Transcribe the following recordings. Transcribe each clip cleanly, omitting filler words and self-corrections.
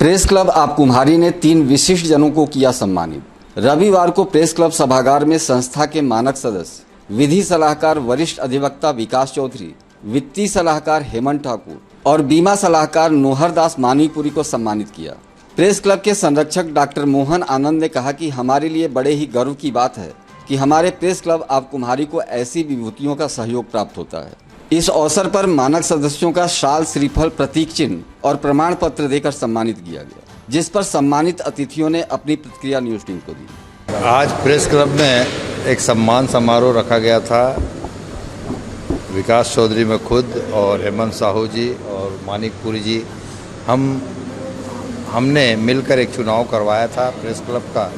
Press club आप कुम्हारी ने 3 विशिष्ट जनों को किया सम्मानित। रविवार को प्रेस क्लब सभागार में संस्था के मानक सदस्य, विधि सलाहकार वरिष्ठ अधिवक्ता विकास चौधरी, वित्तीय सलाहकार हेमंत ठाकुर और बीमा सलाहकार नोहरदास मानीपुरी को सम्मानित किया। प्रेस क्लब के संरक्षक डॉक्टर मोहन आनंद ने कहा कि हमारे लिए बड़े ही गर्व की बात है कि हमारे प्रेस क्लब आप कुम्हारी को ऐसी विभूतियों का सहयोग प्राप्त होता है। इस अवसर पर मानक सदस्यों का शाल, श्रीफल, प्रतीक चिन्ह और प्रमाण पत्र देकर सम्मानित किया गया, जिस पर सम्मानित अतिथियों ने अपनी प्रतिक्रिया न्यूज़ टीम को दी। आज प्रेस क्लब में एक सम्मान समारोह रखा गया था। विकास चौधरी में खुद और हेमंत साहू जी और मानिकपुरी जी हमने मिलकर एक चुनाव करवाया था प्रेस क्लब का,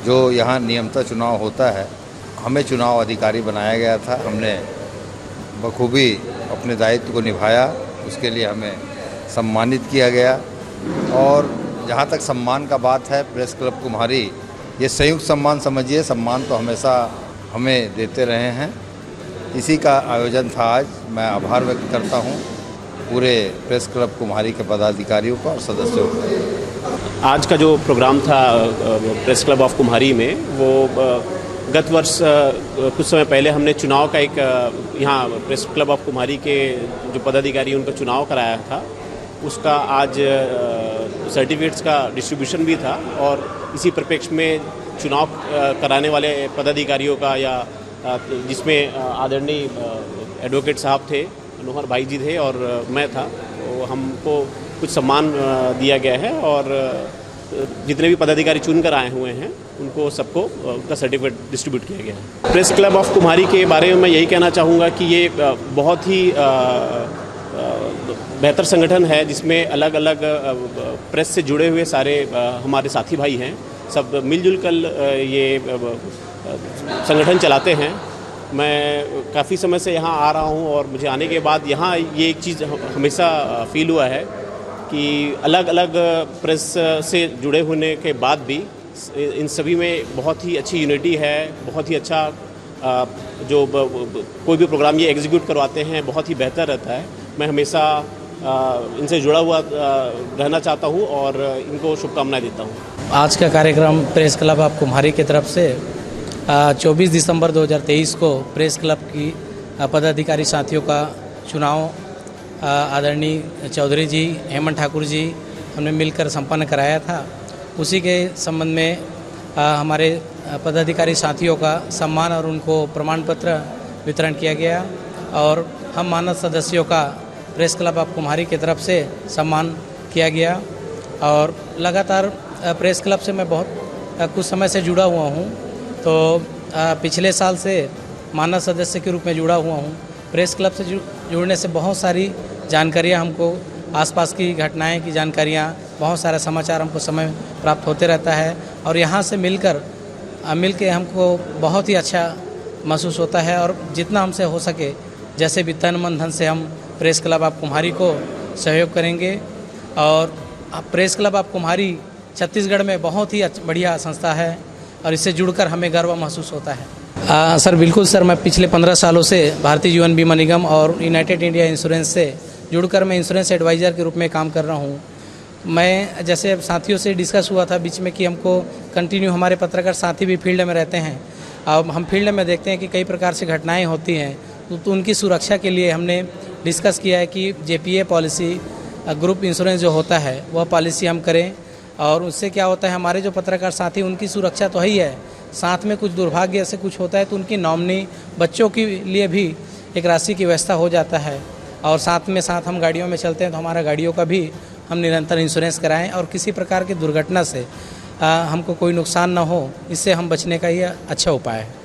जो यहाँ नियमतः चुनाव होता है। हमें चुनाव अधिकारी बनाया गया था। हमने बखूबी अपने दायित्व को निभाया, उसके लिए हमें सम्मानित किया गया। और जहाँ तक सम्मान का बात है, प्रेस क्लब कुम्हारी ये संयुक्त सम्मान समझिए, सम्मान तो हमेशा हमें देते रहे हैं। इसी का आयोजन था आज। मैं आभार व्यक्त करता हूँ पूरे प्रेस क्लब कुम्हारी के पदाधिकारियों का और सदस्यों का। आज का जो प्रोग्राम था प्रेस क्लब ऑफ कुम्हारी में, वो गत वर्ष कुछ समय पहले हमने चुनाव का एक यहाँ प्रेस क्लब ऑफ कुम्हारी के जो पदाधिकारी उनका चुनाव कराया था, उसका आज सर्टिफिकेट्स का डिस्ट्रीब्यूशन भी था। और इसी परिप्रेक्ष्य में चुनाव कराने वाले पदाधिकारियों का, या जिसमें आदरणीय एडवोकेट साहब थे, मनोहर भाई जी थे और मैं था, तो हमको कुछ सम्मान दिया गया है। और जितने भी पदाधिकारी चुन कर आए हुए हैं उनको सबको उनका सर्टिफिकेट डिस्ट्रीब्यूट किया गया है। प्रेस क्लब ऑफ कुम्हारी के बारे में मैं यही कहना चाहूँगा कि ये बहुत ही बेहतर संगठन है, जिसमें अलग अलग प्रेस से जुड़े हुए सारे हमारे साथी भाई हैं। सब मिलजुल कर ये संगठन चलाते हैं। मैं काफ़ी समय से यहाँ आ रहा हूँ और मुझे आने के बाद यहाँ ये एक चीज़ हमेशा फील हुआ है कि अलग अलग प्रेस से जुड़े होने के बाद भी इन सभी में बहुत ही अच्छी यूनिटी है। बहुत ही अच्छा जो कोई भी प्रोग्राम ये एग्जीक्यूट करवाते हैं, बहुत ही बेहतर रहता है। मैं हमेशा इनसे जुड़ा हुआ रहना चाहता हूँ और इनको शुभकामनाएं देता हूँ। आज का कार्यक्रम प्रेस क्लब ऑफ कुम्हारी की तरफ से 24 दिसंबर 2023 को प्रेस क्लब की पदाधिकारी साथियों का चुनाव आदरणीय चौधरी जी, हेमंत ठाकुर जी हमने मिलकर संपन्न कराया था। उसी के संबंध में हमारे पदाधिकारी साथियों का सम्मान और उनको प्रमाण पत्र वितरण किया गया। और हम मानद सदस्यों का प्रेस क्लब ऑफ कुम्हारी की तरफ से सम्मान किया गया। और लगातार प्रेस क्लब से मैं बहुत कुछ समय से जुड़ा हुआ हूँ, तो पिछले साल से मानद सदस्य के रूप में जुड़ा हुआ हूँ। प्रेस क्लब से जुड़ने से बहुत सारी जानकारियाँ हमको, आसपास की घटनाएं की जानकारियाँ, बहुत सारा समाचार हमको समय प्राप्त होते रहता है। और यहाँ से मिल के हमको बहुत ही अच्छा महसूस होता है। और जितना हमसे हो सके, जैसे भी तन मन धन से हम प्रेस क्लब ऑफ कुम्हारी को सहयोग करेंगे। और प्रेस क्लब ऑफ कुम्हारी छत्तीसगढ़ में बहुत ही बढ़िया संस्था है और इससे जुड़कर हमें गर्व महसूस होता है। सर बिल्कुल सर, मैं पिछले 15 सालों से भारतीय जीवन बीमा निगम और यूनाइटेड इंडिया इंश्योरेंस से जुड़कर मैं इंश्योरेंस एडवाइज़र के रूप में काम कर रहा हूँ। मैं जैसे साथियों से डिस्कस हुआ था बीच में कि हमको कंटिन्यू, हमारे पत्रकार साथी भी फील्ड में रहते हैं। अब हम फील्ड में देखते हैं कि कई प्रकार से घटनाएं होती हैं, तो उनकी सुरक्षा के लिए हमने डिस्कस किया है कि JPA पॉलिसी, ग्रुप इंश्योरेंस जो होता है, वह पॉलिसी हम करें। और उससे क्या होता है, हमारे जो पत्रकार साथी, उनकी सुरक्षा तो ही है, साथ में कुछ दुर्भाग्य से कुछ होता है तो उनकी नॉमिनी बच्चों के लिए भी एक राशि की व्यवस्था हो जाता है। और साथ हम गाड़ियों में चलते हैं तो हमारा गाड़ियों का भी हम निरंतर इंश्योरेंस कराएं और किसी प्रकार की दुर्घटना से हमको कोई नुकसान ना हो, इससे हम बचने का ये अच्छा उपाय है।